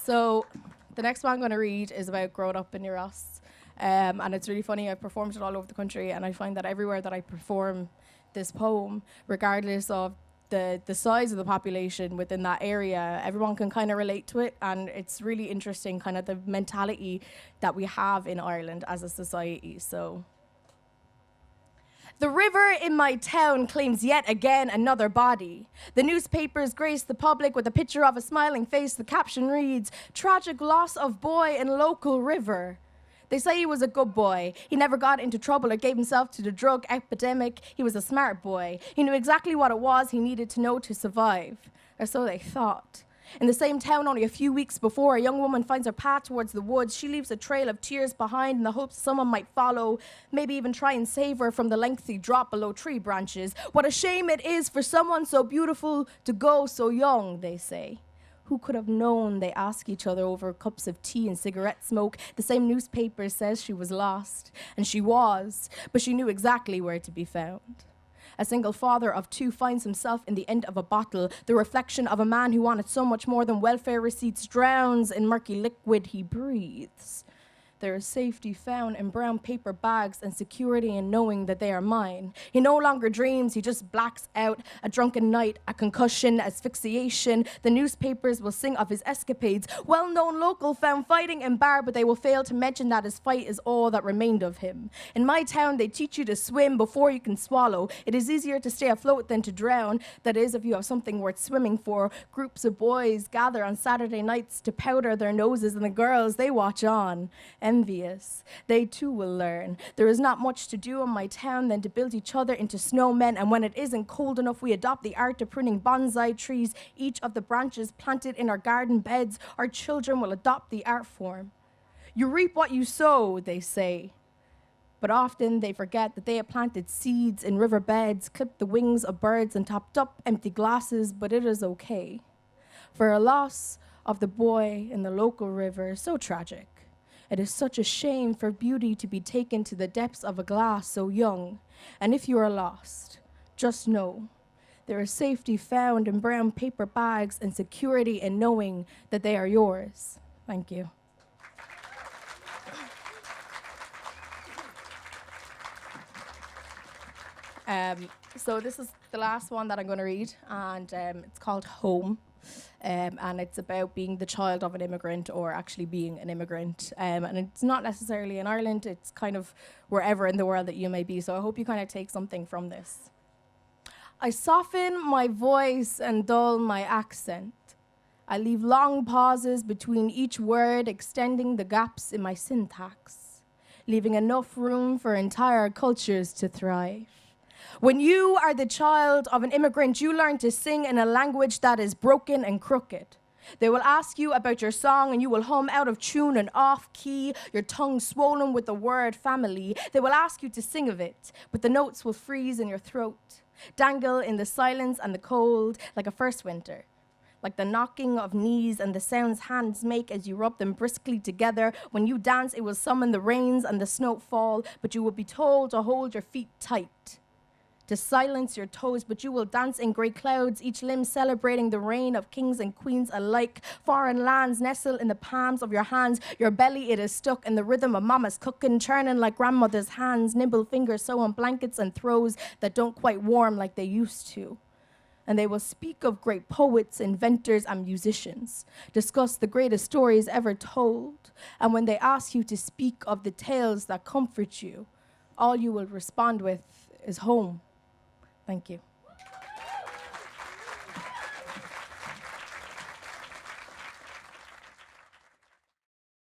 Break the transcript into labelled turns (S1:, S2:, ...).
S1: So the next one I'm going to read is about growing up in Ross. And it's really funny. I've performed it all over the country, and I find that everywhere that I perform this poem, regardless of the size of the population within that area, everyone can kind of relate to it. And it's really interesting, kind of the mentality that we have in Ireland as a society. So, the river in my town claims yet again another body. The newspapers grace the public with a picture of a smiling face. The caption reads, "Tragic loss of boy in local river." They say he was a good boy. He never got into trouble or gave himself to the drug epidemic. He was a smart boy. He knew exactly what it was he needed to know to survive. Or so they thought. In the same town, only a few weeks before, a young woman finds her path towards the woods. She leaves a trail of tears behind in the hopes someone might follow, maybe even try and save her from the lengthy drop below tree branches. What a shame it is for someone so beautiful to go so young, they say. Who could have known, they ask each other over cups of tea and cigarette smoke. The same newspaper says she was lost, and she was, but she knew exactly where to be found. A single father of two finds himself in the end of a bottle. The reflection of a man who wanted so much more than welfare receipts drowns in murky liquid he breathes. There is safety found in brown paper bags and security in knowing that they are mine. He no longer dreams, he just blacks out. A drunken night, a concussion, asphyxiation. The newspapers will sing of his escapades. Well-known local found fighting in bar, but they will fail to mention that his fight is all that remained of him. In my town, they teach you to swim before you can swallow. It is easier to stay afloat than to drown. That is, if you have something worth swimming for. Groups of boys gather on Saturday nights to powder their noses, and the girls, they watch on. Envious. They too will learn. There is not much to do in my town than to build each other into snowmen, and when it isn't cold enough, we adopt the art of pruning bonsai trees, each of the branches planted in our garden beds. Our children will adopt the art form. You reap what you sow, they say. But often they forget that they have planted seeds in riverbeds, clipped the wings of birds, and topped up empty glasses, but it is okay. For a loss of the boy in the local river is so tragic. It is such a shame for beauty to be taken to the depths of a glass so young. And if you are lost, just know there is safety found in brown paper bags and security in knowing that they are yours. Thank you. So this is the last one that I'm going to read, and it's called Home. And it's about being the child of an immigrant, or actually being an immigrant. And it's not necessarily in Ireland, it's kind of wherever in the world that you may be. So I hope you kind of take something from this. I soften my voice and dull my accent. I leave long pauses between each word, extending the gaps in my syntax, leaving enough room for entire cultures to thrive. When you are the child of an immigrant, you learn to sing in a language that is broken and crooked. They will ask you about your song, and you will hum out of tune and off key, your tongue swollen with the word family. They will ask you to sing of it, but the notes will freeze in your throat, dangle in the silence and the cold like a first winter, like the knocking of knees and the sounds hands make as you rub them briskly together. When you dance, it will summon the rains and the snowfall, but you will be told to hold your feet tight, to silence your toes, but you will dance in grey clouds, each limb celebrating the reign of kings and queens alike. Foreign lands nestle in the palms of your hands. Your belly, it is stuck in the rhythm of mama's cooking, churning like grandmother's hands, nimble fingers sew on blankets and throws that don't quite warm like they used to. And they will speak of great poets, inventors, and musicians, discuss the greatest stories ever told. And when they ask you to speak of the tales that comfort you, all you will respond with is home. Thank you.